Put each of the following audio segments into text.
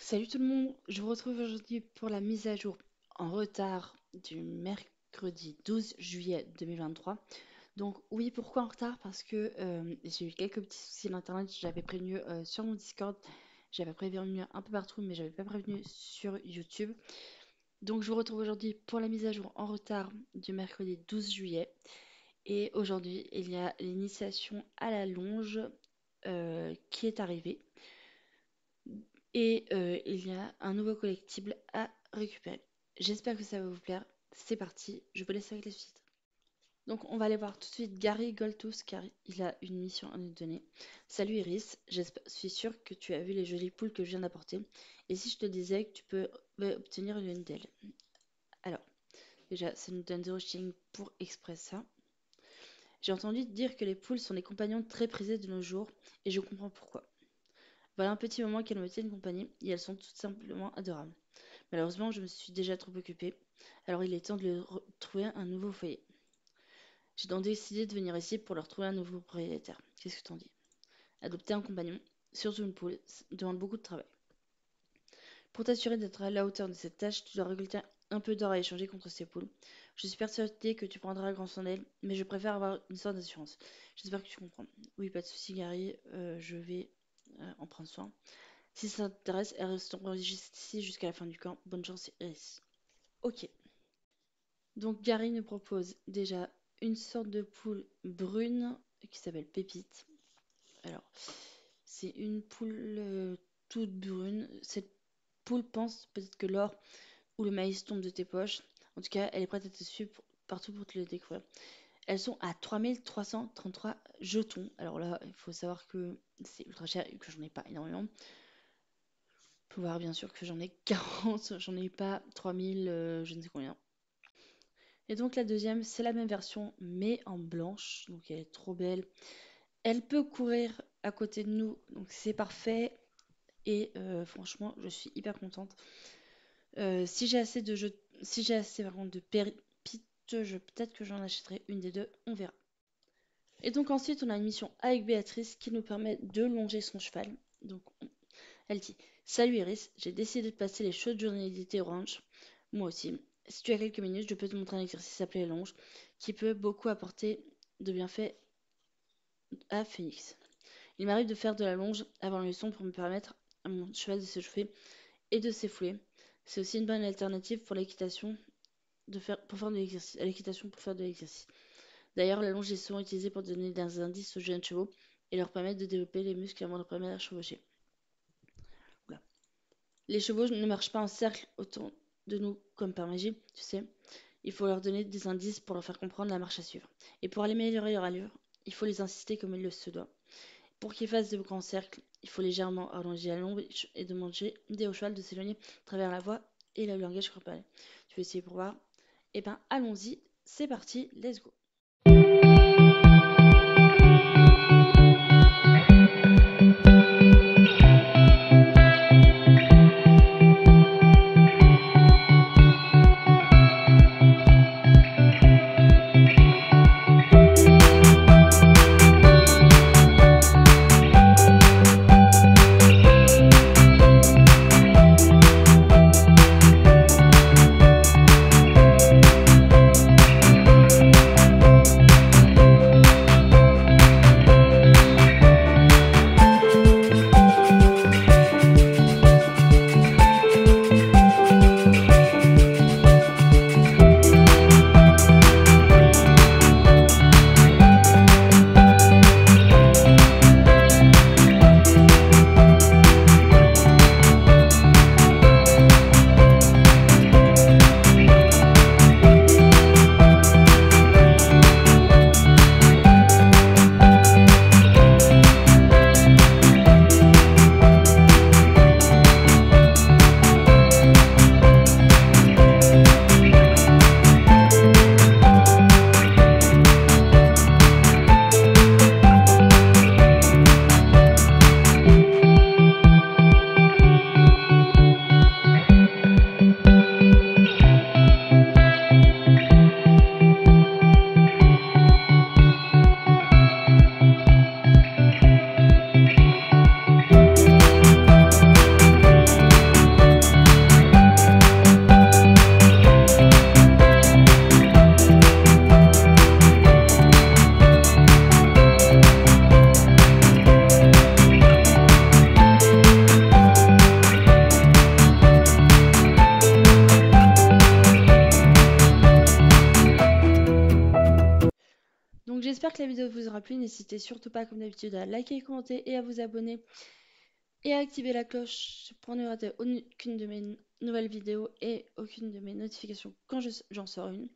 Salut tout le monde, je vous retrouve aujourd'hui pour la mise à jour en retard du mercredi 12 juillet 2023. Donc oui, pourquoi en retard? Parce que j'ai eu quelques petits soucis d'internet, j'avais prévenu sur mon Discord, j'avais prévenu un peu partout, mais j'avais pas prévenu sur YouTube. Donc je vous retrouve aujourd'hui pour la mise à jour en retard du mercredi 12 juillet. Et aujourd'hui, il y a l'initiation à la longe qui est arrivée. Et il y a un nouveau collectible à récupérer. J'espère que ça va vous plaire. C'est parti, je vous laisse avec la suite. Donc on va aller voir tout de suite Gary Goltus car il a une mission à nous donner. Salut Iris, je suis sûre que tu as vu les jolies poules que je viens d'apporter. Et si je te disais que tu peux obtenir l'une d'elles? Alors, déjà, ça nous donne 0 shilling pour exprès ça. J'ai entendu dire que les poules sont des compagnons très prisés de nos jours et je comprends pourquoi. Voilà un petit moment qu'elles me tiennent compagnie et elles sont tout simplement adorables. Malheureusement, je me suis déjà trop occupée, alors il est temps de leur trouver un nouveau foyer. J'ai donc décidé de venir ici pour leur trouver un nouveau propriétaire. Qu'est-ce que t'en dis? Adopter un compagnon, surtout une poule, demande beaucoup de travail. Pour t'assurer d'être à la hauteur de cette tâche, tu dois récolter un peu d'or à échanger contre ces poules. Je suis persuadée que tu prendras grand soin d'elles, mais je préfère avoir une sorte d'assurance. J'espère que tu comprends. Oui, pas de souci, Gary, je vais en prendre soin. Si ça t'intéresse, elles resteront ici jusqu'à la fin du camp. Bonne chance, Iris. Ok. Donc Gary nous propose déjà une sorte de poule brune qui s'appelle Pépite. Alors, c'est une poule toute brune. Cette poule pense peut-être que l'or ou le maïs tombe de tes poches. En tout cas, elle est prête à te suivre partout pour te le découvrir. Elles sont à 3333 jetons. Alors là, il faut savoir que c'est ultra cher et que j'en ai pas énormément. Faut voir bien sûr que j'en ai 40, j'en ai pas 3000, je ne sais combien. Et donc la deuxième, c'est la même version, mais en blanche. Donc elle est trop belle. Elle peut courir à côté de nous, donc c'est parfait. Et franchement, je suis hyper contente. Si j'ai assez de jeux, si j'ai assez par contre de pépites, peut-être que j'en achèterai une des deux, on verra. Et donc ensuite, on a une mission avec Béatrice qui nous permet de longer son cheval. Donc elle dit: Salut Iris, j'ai décidé de passer les chaudes journées d'été au ranch. Moi aussi. Si tu as quelques minutes, je peux te montrer un exercice appelé longe qui peut beaucoup apporter de bienfaits à Phoenix. Il m'arrive de faire de la longe avant le leçon pour me permettre à mon cheval de s'échauffer et de s'effouler. C'est aussi une bonne alternative pour l'équitation pour faire de l'exercice. D'ailleurs, la longe est souvent utilisée pour donner des indices aux jeunes chevaux et leur permettre de développer les muscles avant leur première chevauchée. Voilà. Les chevaux ne marchent pas en cercle autour de nous comme par magie, tu sais. Il faut leur donner des indices pour leur faire comprendre la marche à suivre. Et pour améliorer leur allure, il faut les insister comme il se doit. Pour qu'ils fassent de grands cercles, il faut légèrement allonger la longe et demander au cheval de s'éloigner à travers la voie et le langage corporel. Tu veux essayer pour voir? Eh ben, allons-y, c'est parti, let's go! J'espère que la vidéo vous aura plu. N'hésitez surtout pas, comme d'habitude, à liker, commenter et à vous abonner et à activer la cloche pour ne rater aucune de mes nouvelles vidéos et aucune de mes notifications quand j'en sors une.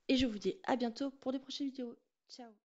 Et je vous dis à bientôt pour de prochaines vidéos. Ciao!